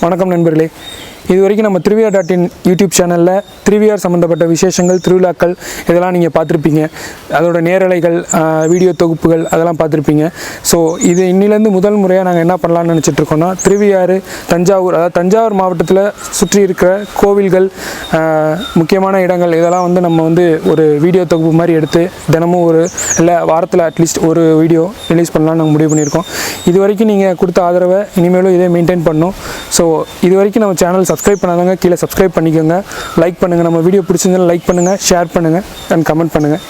வணக்கம் நண்பர்களே. இதுவரைக்கும் நம்ம திருவிஆர்.in யூடியூப் சேனலில் திருவிஆர் சம்மந்தப்பட்ட விசேஷங்கள், திருவிழாக்கள் இதெல்லாம் நீங்கள் பார்த்துருப்பீங்க. அதோட நேரலைகள், வீடியோ தொகுப்புகள் அதெல்லாம் பார்த்துருப்பீங்க. ஸோ இது இன்னிலேருந்து முதல் முறையாக நாங்கள் என்ன பண்ணலான்னு நினச்சிட்ருக்கோன்னா, திருவிஆர் தஞ்சாவூர், அதாவது தஞ்சாவூர் மாவட்டத்தில் சுற்றி இருக்கிற கோவில்கள், முக்கியமான இடங்கள் இதெல்லாம் நம்ம ஒரு வீடியோ தொகுப்பு மாதிரி எடுத்து தினமும் இல்லை வாரத்தில் அட்லீஸ்ட் ஒரு வீடியோ ரிலீஸ் பண்ணலான்னு நாங்கள் முடிவு பண்ணியிருக்கோம். இது வரைக்கும் நீங்கள் கொடுத்த ஆதரவை இனிமேலும் இதே மெயின்டைன் பண்ணணும். ஸோ இது வரைக்கும் நம்ம சேனல் சப்ஸ்கிரைப் பண்ணாதவங்க கீழே சப்ஸ்கிரைப் பண்ணிக்கோங்க, லைக் பண்ணுங்கள். நம்ம வீடியோ பிடிச்சிருந்தாலும் லைக் பண்ணுங்கள், ஷேர் பண்ணுங்கள் அண்ட் கமெண்ட் பண்ணுங்கள்.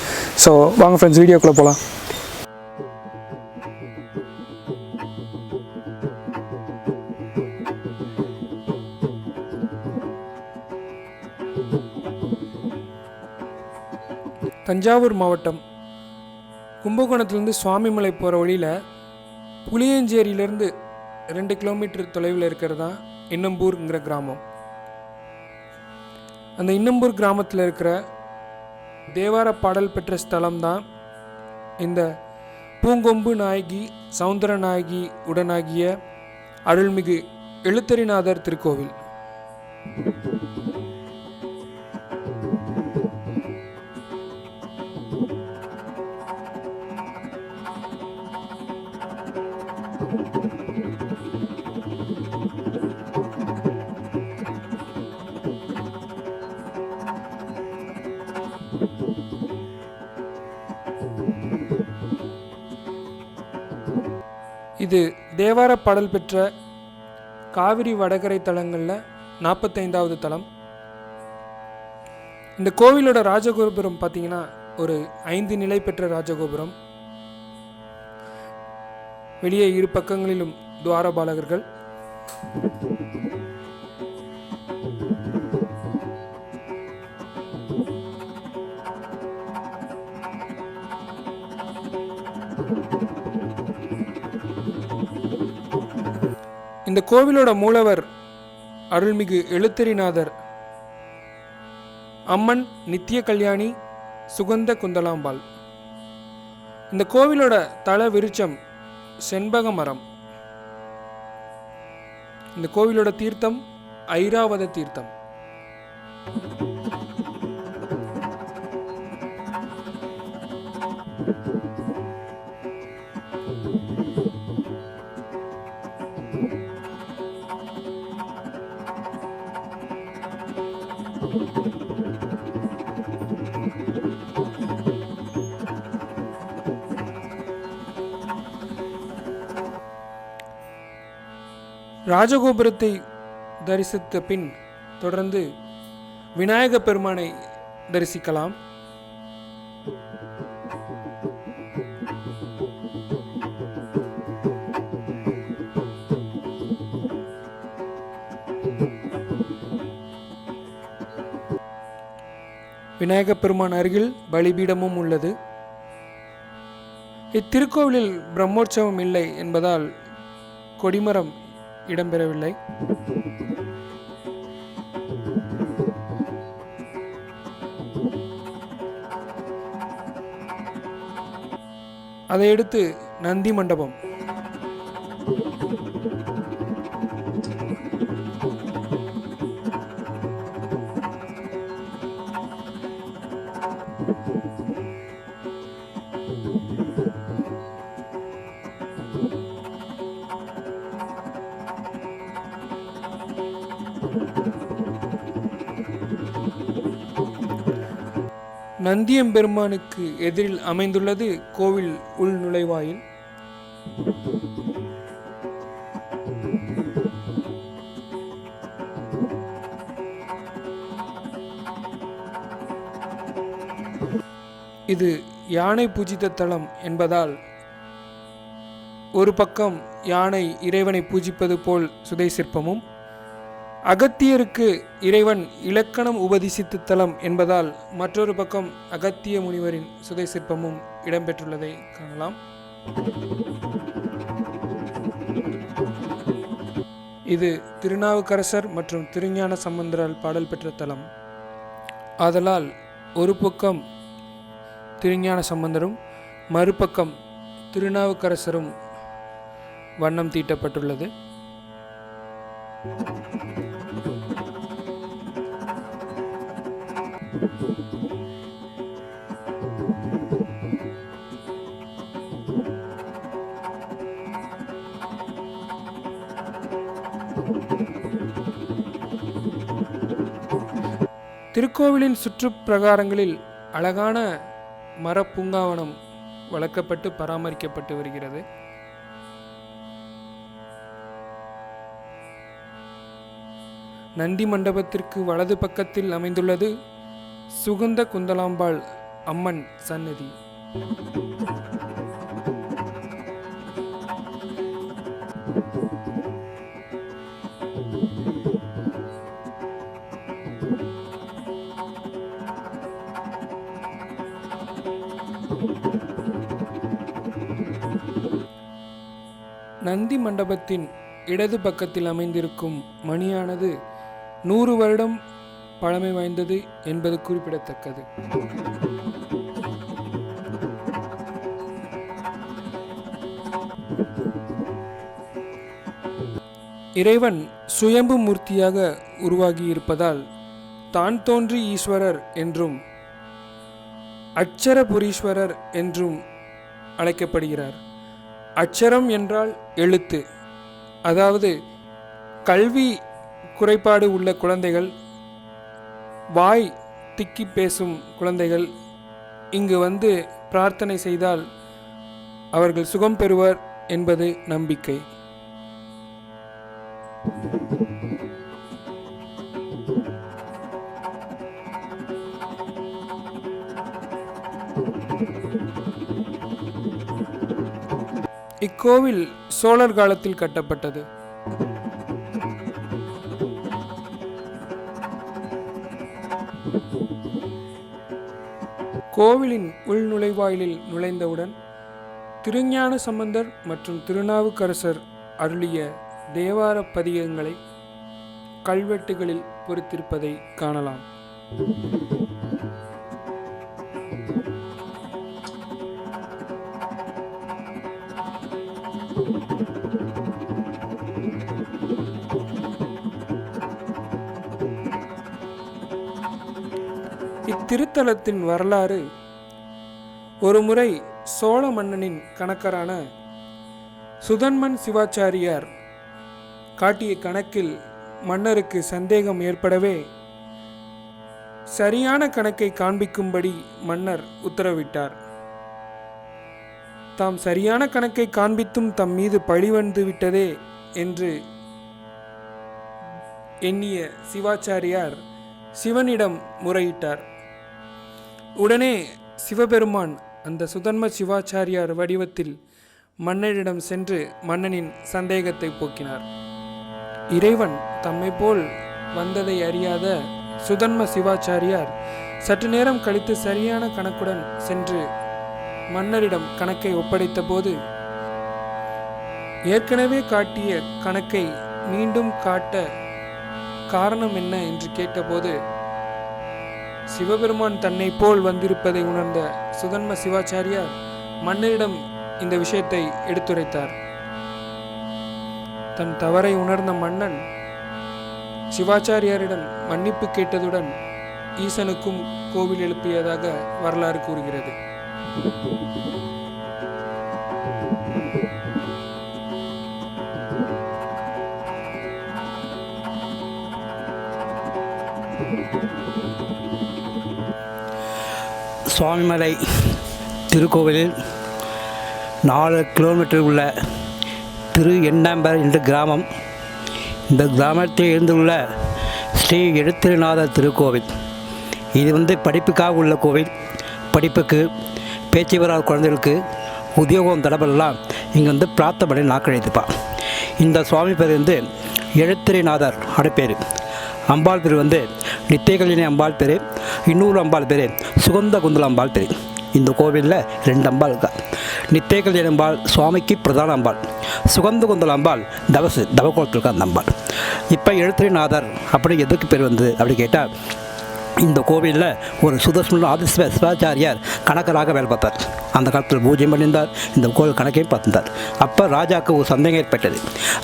ஸோ வாங்க ஃப்ரெண்ட்ஸ், வீடியோக்குள்ளே போகலாம். தஞ்சாவூர் மாவட்டம் கும்பகோணத்துலேருந்து சுவாமிமலை போகிற வழியில் புளியஞ்சேரியிலேருந்து 2 கிலோமீட்டர் தொலைவில் இருக்கிறது தான் இன்னம்பூர்ங்கிற கிராமம். அந்த இன்னம்பூர் கிராமத்தில் இருக்கிற தேவார பாடல் பெற்ற ஸ்தலம் தான் இந்த பூங்கொம்பு நாயகி சவுந்தர நாயகி உடனாகிய அருள்மிகு எழுத்தரிநாதர் திருக்கோவில். இது தேவார பாடல் பெற்ற காவிரி வடகரை தலங்களில் 45வது தலம். இந்த கோவிலோட ராஜகோபுரம் பார்த்தீங்கன்னா ஒரு 5 நிலை பெற்ற ராஜகோபுரம். வெளியே 2 பக்கங்களிலும் துவாரபாலகர்கள். இந்த கோவிலோட மூலவர் அருள்மிகு எழுத்தரிநாதர், அம்மன் நித்திய கல்யாணி சுகந்த குந்தலாம்பாள். இந்த கோவிலோட தல விருட்சம் செண்பக மரம். இந்த கோவிலோட தீர்த்தம் ஐராவத தீர்த்தம். ராஜகோபுரத்தை தரிசித்த பின் தொடர்ந்து விநாயக பெருமானை தரிசிக்கலாம். விநாயக பெருமான் அருகில் பலிபீடமும் உள்ளது. இத்திருக்கோவிலில் பிரம்மோற்சவம் இல்லை என்பதால் கொடிமரம் இடம்பெறவில்லை. அதையடுத்து நந்தி மண்டபம். நந்தியம்பெருமானுக்கு எதிரில் அமைந்துள்ளது கோவில் உள் நுழைவாயில். இது யானை பூஜித்த தலம் என்பதால் ஒரு பக்கம் யானை இறைவனை பூஜிப்பது போல் சுதை சிற்பமும், அகத்தியருக்கு இறைவன் இலக்கணம் உபதேசித்த தலம் என்பதால் மற்றொரு பக்கம் அகத்திய முனிவரின் சுதை சிற்பமும் இடம்பெற்றுள்ளதை காணலாம். இது திருநாவுக்கரசர் மற்றும் திருஞான சம்பந்தரால் பாடல் பெற்ற தலம். ஆதலால் ஒரு பக்கம் திருஞான சம்பந்தரும் மறுபக்கம் திருநாவுக்கரசரும் வண்ணம் தீட்டப்பட்டுள்ளது. திருக்கோவிலின் சுற்றுப்பிரகாரங்களில் அழகான மரப்பூங்காவனம் வளர்க்கப்பட்டு பராமரிக்கப்பட்டு வருகிறது. நந்தி மண்டபத்திற்கு வலது பக்கத்தில் அமைந்துள்ளது சுகந்த குந்தலாம்பாள் அம்மன் சன்னதி. நந்தி மண்டபத்தின் இடது பக்கத்தில் அமைந்திருக்கும் மணியானது 100 வருடம் பழமை வாய்ந்தது என்பது குறிப்பிடத்தக்கது. இறைவன் சுயம்பு மூர்த்தியாக உருவாகி இருப்பதால் தான் தோன்றி ஈஸ்வரர் என்றும் அட்சரபுரீஸ்வரர் என்றும் அழைக்கப்படுகிறார். அட்சரம் என்றால் எழுத்து, அதாவது கல்வி குறைபாடு உள்ள குழந்தைகள், வாய் திக்கி பேசும் குழந்தைகள் இங்கு வந்து பிரார்த்தனை செய்தால் அவர்கள் சுகம் பெறுவர் என்பது நம்பிக்கை. இக்கோவில் சோழர் காலத்தில் கட்டப்பட்டது. கோவிலின் உள் நுழைவாயிலில் நுழைந்தவுடன் திருஞான சம்பந்தர் மற்றும் திருநாவுக்கரசர் அருளிய தேவார பதிகங்களை கல்வெட்டுகளில் பொறித்திருப்பதை காணலாம். இத்திருத்தலத்தின் வரலாறு ஒருமுறை சோழ மன்னனின் கணக்கரான சுதன்மன் சிவாச்சாரியார் காட்டிய கணக்கில் மன்னருக்கு சந்தேகம் ஏற்படவே சரியான கணக்கை காண்பிக்கும்படி மன்னர் உத்தரவிட்டார். தாம் சரியான கணக்கை காண்பித்தும் தம் மீது பழி வந்து விட்டதே என்று எண்ணிய சிவாச்சாரியார் சிவனிடம் முறையிட்டார். உடனே சிவபெருமான் அந்த சுதன்ம சிவாச்சாரியார் வடிவத்தில் மன்னனிடம் சென்று மன்னனின் சந்தேகத்தை போக்கினார். இறைவன் தம்மை போல் வந்ததை அறியாத சுதன்ம சிவாச்சாரியார் சற்று நேரம் கழித்து சரியான கணக்குடன் சென்று மன்னரிடம் கணக்கை ஒப்படைத்த போது ஏற்கனவே காட்டிய கணக்கை மீண்டும் காட்ட காரணம் என்ன என்று கேட்டபோது சிவபெருமான் தன்னை போல் வந்திருப்பதை உணர்ந்த சுதன்ம சிவாச்சாரியார் மன்னரிடம் இந்த விஷயத்தை எடுத்துரைத்தார். தன் தவறை உணர்ந்த மன்னன் சிவாச்சாரியாரிடம் மன்னிப்பு கேட்டதுடன் ஈசனுக்கும் கோவில் எழுப்பியதாக வரலாறு கூறுகிறது. சுவாமிமலை திருக்கோவிலில் 4 கிலோமீட்டர் உள்ள திரு எண்ணாம்பர் என்ற கிராமம். இந்த கிராமத்தில் இருந்துள்ள ஸ்ரீ எழுத்திருநாதர் திருக்கோவில். இது படிப்புக்காக உள்ள கோவில். படிப்புக்கு பேச்சு வராத குழந்தைகளுக்கு உத்தியோகம் தடபெல்லாம் இங்கே பிரார்த்தனை நாக்கழைத்துப்பா. இந்த சுவாமி பேர் எழுத்திரிநாதர் அடைப்பேர். அம்பாள் பேர் நித்தியகலினி அம்பாள் பேர். இன்னொரு அம்பாள் பேர் சுகந்த குந்தல அம்பாள் பேர். இந்த கோவிலில் 2 அம்பாள் இருக்கா. நித்தியகலினி அம்பாள் சுவாமிக்கு பிரதான அம்பாள். சுகந்த குந்தல அம்பாள் தவக்கோலத்தில் இருக்கா அந்த அம்பாள். இப்போ எழுத்திரிநாதர் அப்படி எதுக்கு பேர் அப்படி கேட்டால் இந்த கோவிலில் ஒரு சுதர்சன ஆதிஸ்வ சிவாச்சாரியார் கணக்கராக வேலை பார்த்தார். அந்த காலத்தில் பூஜை பண்ணியிருந்தார். இந்த கோவில் கணக்கையும் பார்த்துருந்தார். அப்போ ராஜாவுக்கு ஒரு சந்தேகம் ஏற்பட்டது.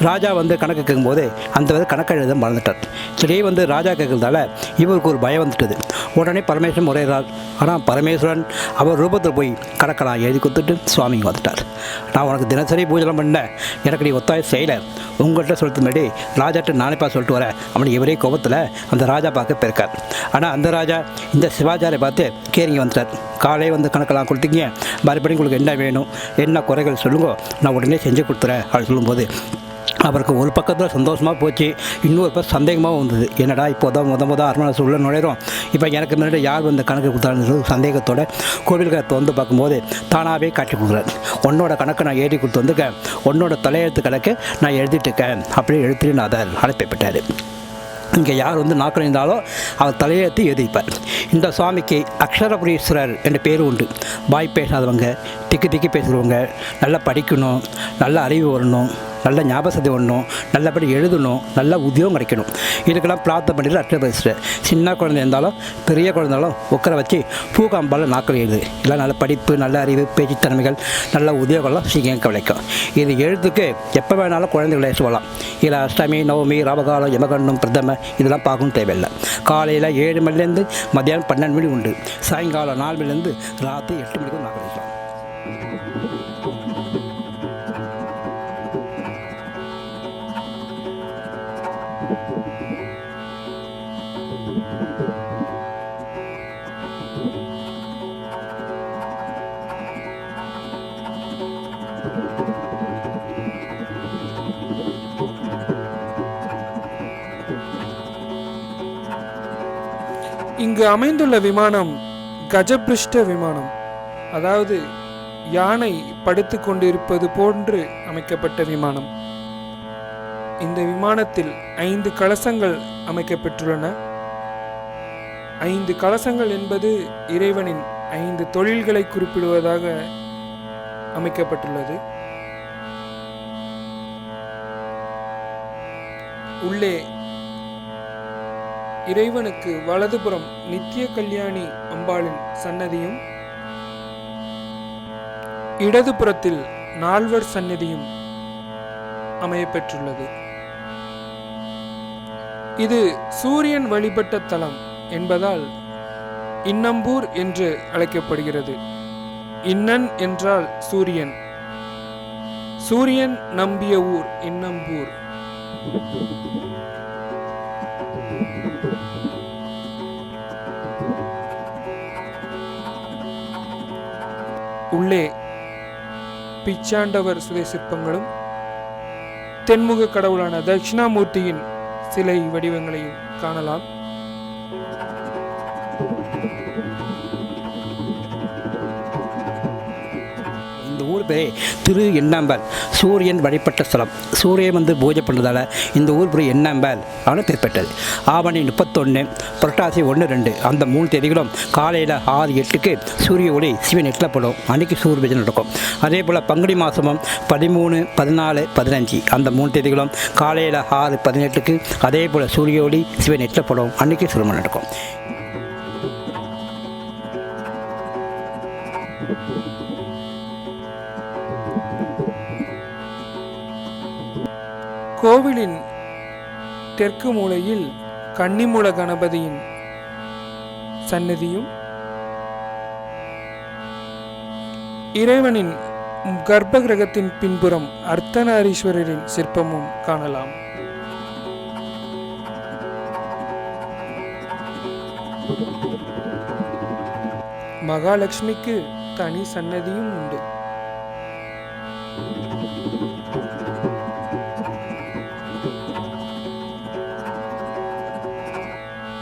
ராஜா கணக்கு கேட்கும்போது அந்த கணக்கு எழுத மறந்துட்டார். சரி ராஜா கேட்குறதால இவருக்கு ஒரு பயம் வந்துட்டது. உடனே பரமேஸ்வரன் முறையிறார். ஆனால் பரமேஸ்வரன் அவர் ரூபத்தில் போய் கணக்கெல்லாம் எழுதி கொடுத்துட்டு சுவாமிங்க வந்துட்டார். நான் உனக்கு தினசரி பூஜைலாம் பண்ணேன், எனக்கு நீ ஒத்தாயம் செய்யலை, உங்கள்கிட்ட சொல்லிட்டு முன்னாடி ராஜாட்ட நானேப்பா சொல்லிட்டு வரேன் அப்படின்னு இவரே கோபத்தில் அந்த ராஜா பார்க்க போயிருக்கார். ஆனால் அந்த ராஜா இந்த சிவாச்சாரியை பார்த்து கேரிங்க வந்துட்டார். காலையே கணக்கெல்லாம் கொடுத்தீங்க, மறுபடியும் உங்களுக்கு என்ன வேணும், என்ன குறைகள் சொல்லுங்க, நான் உடனே செஞ்சு கொடுத்துறேன் அப்படின்னு சொல்லும்போது அவருக்கு ஒரு பக்கத்தில் சந்தோஷமாக போச்சு, இன்னொரு பக்கம் சந்தேகமாக வந்தது. என்னடா இப்போ தான் அரண்மனை உள்ள நுழைகிறோம், இப்போ எனக்கு முன்னாடி யார் கணக்கு கொடுத்தாருன்னு சந்தேகத்தோட கோவிலுக்கு பார்க்கும்போது தானாகவே காட்டி கொடுக்குறாரு. உன்னோட கணக்கை நான் எழுதி கொடுத்து வந்துருக்கேன், உன்னோட தலையெழுத்து கணக்கு நான் எழுதிட்டு இருக்கேன் அப்படி எழுத்துட்டு நான் அதை அழைப்பட்டார். இங்கே யார் நாக்கில் இருந்தாலும் அவர் தலையெழுத்து எழுதிப்பார். இந்த சுவாமிக்கு அக்ஷரபுரீஸ்வரர் என்ற பேர் உண்டு. வாய் பேசாதவங்க, திக்கி பேசுகிறவங்க, நல்லா படிக்கணும், நல்ல அறிவு வரணும், நல்ல ஞாபகத்தை வரணும், நல்லபடி எழுதணும், நல்ல உத்தியோகம் கிடைக்கணும், இதுக்கெல்லாம் பிரார்த்தனை பண்ணிட்டு அக்ஷரபுரீஸ்வரர். சின்ன குழந்தை இருந்தாலும் பெரிய குழந்தைகளும் உட்கார வச்சு பூகாம்பால் நாக்கில் எழுது. எல்லாம் நல்ல படிப்பு, நல்ல அறிவு, பேச்சு திறமைகள், நல்ல உத்தியோகம்லாம் சீக்கிரம் கிடைக்கும். இது எழுத்துக்கு எப்போ வேணாலும் குழந்தைகளை சொல்லலாம். இதில் அஷ்டமி, நவமி, ராவகாலம், யமகண்டம், பிரதம இதெல்லாம் பார்க்கணும் தேவையில்லை. காலையில் 7 மணிலேருந்து மத்தியானம் 12 மணி உண்டு. சாயங்காலம் 4 மணிலேருந்து ராத்திரி 8 மணிக்கும் நாங்கள் பேசலாம். இங்கு அமைந்துள்ள விமானம் கஜபிருஷ்ட விமானம், அதாவது யானை படுத்து கொண்டிருப்பது போன்று அமைக்கப்பட்ட விமானம். இந்த விமானத்தில் 5 கலசங்கள் அமைக்கப்பட்டுள்ளன. 5 கலசங்கள் என்பது இறைவனின் 5 தொழில்களை குறிப்பிடுவதாக அமைக்கப்பட்டுள்ளது. உள்ளே இறைவனுக்கு வலதுபுறம் நித்திய கல்யாணி அம்பாளின் சன்னதியும், இடதுபுறத்தில் 4 சன்னதியும் அமையப்பெற்றுள்ளது. இது சூரியன் வழிபட்ட தலம் என்பதால் இன்னம்பூர் என்று அழைக்கப்படுகிறது. இன்னன் என்றால் சூரியன், சூரியன் நம்பிய ஊர் இன்னம்பூர். உள்ளே பிச்சாண்டவர் சிலை சிற்பங்களும் தென்முக கடவுளான தட்சிணாமூர்த்தியின் சிலை வடிவங்களையும் காணலாம். இந்த ஊர் பேரே திரு எண்ணாம்பல், சூரியன் வழிபட்ட ஸ்தலம். சூரியன் பூஜை பண்ணுறதால இந்த ஊர் பேர் எண்ணாம்பல் அப்படின்னு பேர் பெற்றது. ஆவணி 31, புரட்டாசி 1, 2 அந்த 3 தேதிகளும் காலையில் 6, 8க்கு சூரிய ஒளி சிவன் எட்டப்படும். அன்றைக்கி சூரிய பூஜை நடக்கும். அதே போல் பங்குனி மாதமும் 13, 14, 15 அந்த 3 தேதிகளும் காலையில் 6, 18க்கு அதே போல் சூரிய ஒளி சிவன் எட்டப்படும். அன்றைக்கி சுருமம் நடக்கும். கோவிலின் தெற்கு மூலையில் கன்னிமூல கணபதியின் சன்னதியும், இறைவனின் கர்ப்ப கிரகத்தின் பின்புறம் அர்த்தநாரீஸ்வரரின் சிற்பமும் காணலாம். மகாலட்சுமிக்கு தனி சன்னதியும் உண்டு.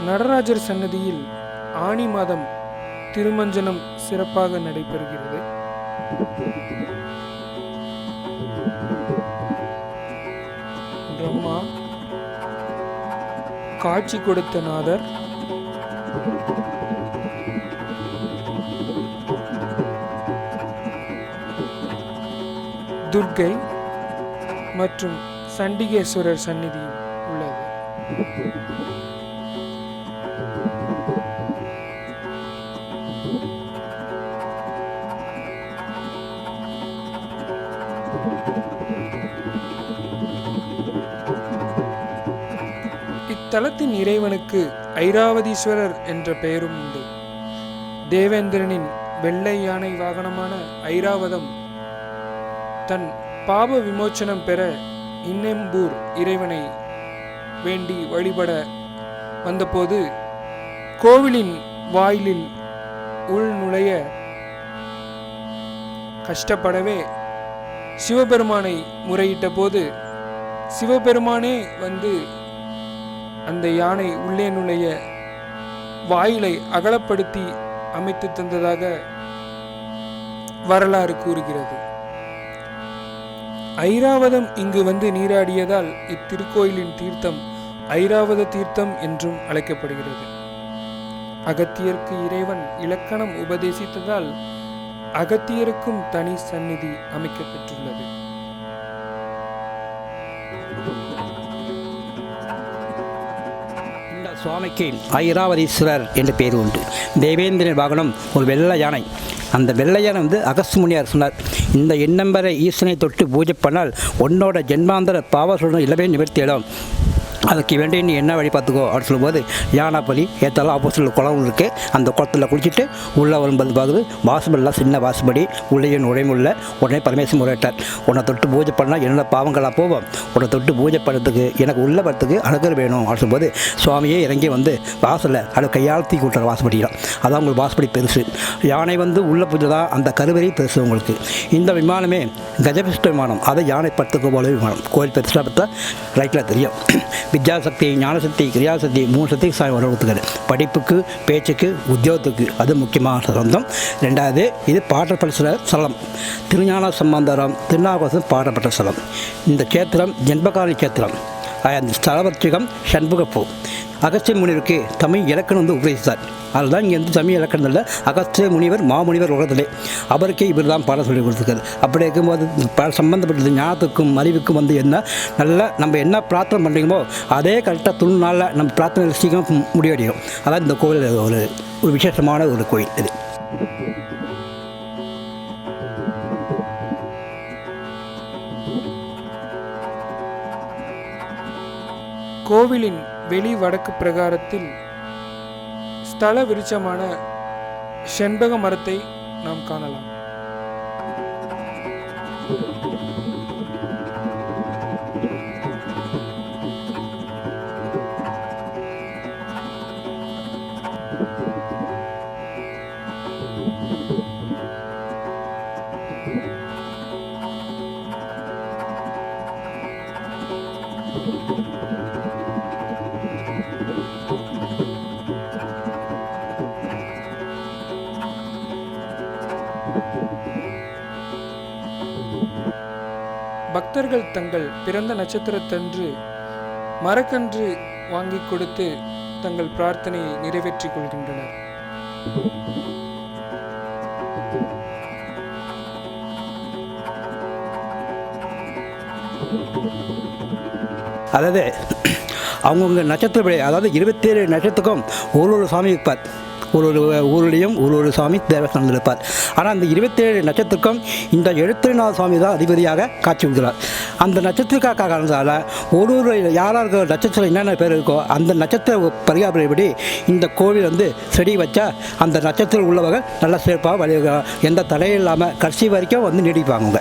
நடராஜர் சன்னதியில் ஆனி மாதம் திருமஞ்சனம் சிறப்பாக நடைபெறுகிறது. பிரம்மா காட்சி கொடுத்த நாதர், துர்க்கை மற்றும் சண்டிகேஸ்வரர் சந்நிதியும் உள்ளது. இத்தலத்தின் இறைவனுக்கு ஐராவதீஸ்வரர் என்ற பெயரும் உண்டு. தேவேந்திரனின் வெள்ளை யானை வாகனமான ஐராவதம் தன் பாப விமோச்சனம் பெற இன்னெம்பூர் இறைவனை வேண்டி வழிபட வந்தபோது கோவிலின் வாயிலில் உள் நுழைய கஷ்டப்படவே சிவபெருமானை முறையிட்ட போது சிவபெருமானே வந்து அந்த யானை உள்ளே நுழைய வாயிலை அகலப்படுத்தி அமைத்து தந்ததாக வரலாறு கூறுகிறது. ஐராவதம் இங்கு வந்து நீராடியதால் இத்திருக்கோயிலின் தீர்த்தம் ஐராவத தீர்த்தம் என்றும் அழைக்கப்படுகிறது. அகத்தியருக்கு இறைவன் இலக்கணம் உபதேசித்ததால் அகத்தியருக்கும் தனி சந்நிதி அமைக்கப்பெற்றுள்ளது. இந்த சுவாமிக்கு ஐராவதீஸ்வரர் என்ற பெயர் உண்டு. தேவேந்திரன் வாகனம் ஒரு வெள்ளை யானை. அந்த வெள்ளை யானை அகஸ்திய முனியார் சொன்னார், இந்த எண்ணம்பரை ஈசனை தொட்டு பூஜை பண்ணால் உன்னோட ஜென்மாந்தர பாவ சொல்லும் இல்லவே நிவர்த்தியிடும், அதுக்கு வேண்டிய நீ என்ன வழி பார்த்துக்கோ அப்படின்னு சொல்லும்போது யானாப்பள்ளி ஏற்றாலும் ஆப்போசிட்டில் குளம் இருக்குது. அந்த குளத்தில் குளிச்சுட்டு உள்ளே வரும்போது பார்க்குது வாசுபடிலாம் சின்ன வாசுபடி உள்ளே நுழைமுள்ள. உடனே பரமேஸ்வரன் முறையிட்டார், உன்னை தொட்டு பூஜை பண்ணால் என்னோட பாவங்களாக போவோம், உன்னை தொட்டு பூஜை பண்ணுறதுக்கு எனக்கு உள்ள வரத்துக்கு அழகர் வேணும் அப்படின்னு சொல்லும்போது சுவாமியே இறங்கி வாசலில் அதை கையால் தீ கூட்டுற வாசுபடிலாம். அதான் உங்களுக்கு வாசுபடி பெருசு. யானை உள்ள பூஜை தான், அந்த கருவறை பெருசு உங்களுக்கு. இந்த விமானமே கஜபிஷ்ட விமானம், அதை யானை படுத்துக்கு போல விமானம். கோயில் பெருசாக பார்த்தா ரைட்டில் தெரியும். வித்யாசக்தி, ஞானசக்தி, கிரியாசக்தி 3 சக்தி சாமி வளர்த்துக்காரு. படிப்புக்கு, பேச்சுக்கு, உத்தியோகத்துக்கு அது முக்கியமான சொந்தம். 2வது இது பாடப்பட்ட ஸ்தலம். திருஞான சம்பந்தரம் திருநாவுக்கரசர் பாடப்பட்ட ஸ்தலம். இந்த கேத்திரம் ஜென்பகாரி கேத்திரம். அந்த ஸ்தலவர்த்திகம் சண்முகப்பூ. அகஸ்திய முனிவருக்கு தமிழ் இலக்கணம் உபதேசித்தார். அதுதான் இங்கே தமிழ் இலக்கணம் இல்லை, அகஸ்திய முனிவர் மாமுனிவர் உலகத்திலே அவருக்கே இவர் தான் பாடம் சொல்லி கொடுத்துருக்காரு. அப்படி இருக்கும்போது சம்பந்தப்பட்டது ஞானத்துக்கும் அறிவுக்கும் என்ன நல்லா நம்ம என்ன பிரார்த்தனை பண்ணுறீங்களோ அதே கரெக்டாக துணினால நம்ம பிரார்த்தனை சீக்கிரம் முடிவடையும். அதான் இந்த கோவில் ஒரு விசேஷமான ஒரு கோயில் இது. கோவிலின் வெளி வடக்கு பிரகாரத்தில் ஸ்தல விருட்சமான செண்பக மரத்தை நாம் காணலாம். பக்தர்கள் தங்கள் பிறந்த நட்சத்திரத்தன்று மரக்கன்று வாங்கி கொடுத்து தங்கள் பிரார்த்தனையை நிறைவேற்றிக் கொள்கின்றனர். அதாவது அவங்கவுங்க நட்சத்திரப்படி, அதாவது 27 நட்சத்திரத்துக்கும் ஒரு சாமி இருப்பார். ஒரு ஊர்லேயும் ஒரு சாமி தேவஸ்தானம் இருப்பார். ஆனால் அந்த 27 நட்சத்திரக்கும் இந்த 74 சாமி தான் அதிபதியாக காட்சி கொடுக்கிறார். அந்த நட்சத்திரக்காக காரணத்தால் ஒரு யாராருக்கு நட்சத்திரம் என்னென்ன பேர் இருக்கோ அந்த நட்சத்திர பரிகாரப்படி இந்த கோவில் செடி வச்சா அந்த நட்சத்திரம் உள்ளவங்க நல்லா சிறப்பாக எந்த தடையும் இல்லாமல் கடைசி வரைக்கும் நீடிப்பாங்க.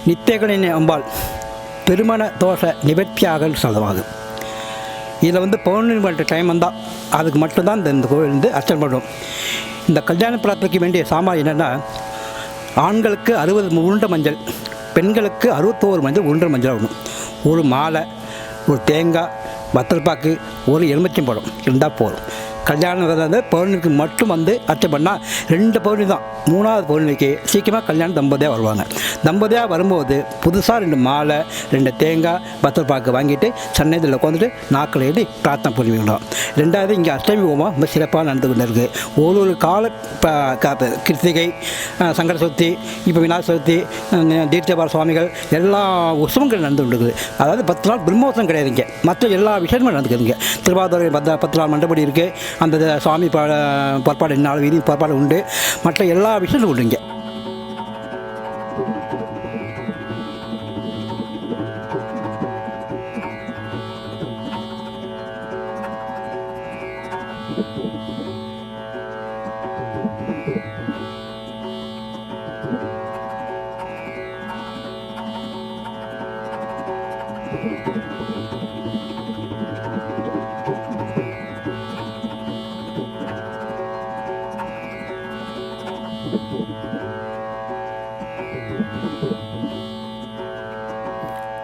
நித்தியகலினி அம்பாள் திருமண தோஷ நிவர்த்தியாக செலவாகும். இதில் பௌர்ணமி பண்ணுற டைம் வந்தால் அதுக்கு மட்டும்தான் இந்த கோவில் அர்ச்சனை பண்ணுறோம். இந்த கல்யாண பிரார்த்தனைக்கு வேண்டிய சாமான் என்னென்னா, ஆண்களுக்கு 60 உருண்டை மஞ்சள், பெண்களுக்கு 61 மஞ்சள் உருண்டை மஞ்சள் ஆகணும். ஒரு மாலை, ஒரு தேங்காய், வத்தல் பாக்கு, ஒரு எலுமிச்சம்பழம் இருந்தால் போதும். கல்யாணம் வந்து பௌர்ணமிக்கு மட்டும் வந்து அர்ச்சனை பண்ணால் 2 பௌர்ணமி தான். 3வது பௌர்ணமிக்கு சீக்கிரமாக கல்யாணம் தம்பதியாக வருவாங்க. தம்பதியாக வரும்போது புதுசாக 2 மாலை, 2 தேங்காய், வத்தல் பாக்கு வாங்கிட்டு சன்னதியில் உட்காந்துட்டு நாக்கில் எழுதி பிரார்த்தனை பண்ணிவிடலாம். 2வது இங்கே அஷ்டமி ஹோமம் ரொம்ப சிறப்பாக நடந்து கொண்டு இருக்குது. ஒரு கால கிருத்திகை, சங்கட சதுர்த்தி, இப்போ விநாயகர் சதுர்த்தி, தீர்த்தபார சுவாமிகள் எல்லா உற்சவங்கள் நடந்து கொண்டு இருக்குது. அதாவது 10 நாள் பிரம்மோத்சவம் கிடையாதுங்க, மற்ற எல்லா விஷயமும் நடந்துக்குதுங்க. திருவாதிரை 10 நாள் மண்டபடி இருக்குது. அந்த சுவாமி புறப்பாடு 4 வீதி புறப்பாடு உண்டு. மற்ற எல்லா விஷயமும் உண்டுங்க.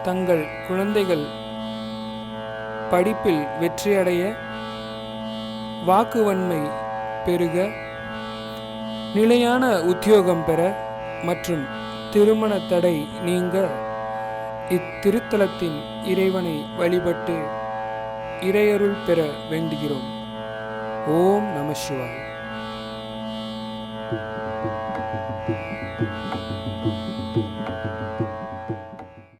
தங்கள் குழந்தைகள் படிப்பில் வெற்றியடைய, வாக்குவன்மை பெருக, நிலையான உத்தியோகம் பெற மற்றும் திருமண தடை நீங்க இத்திருத்தலத்தின் இறைவனை வழிபட்டு இறையருள் பெற வேண்டுகிறோம். ஓம் நம சிவாய்.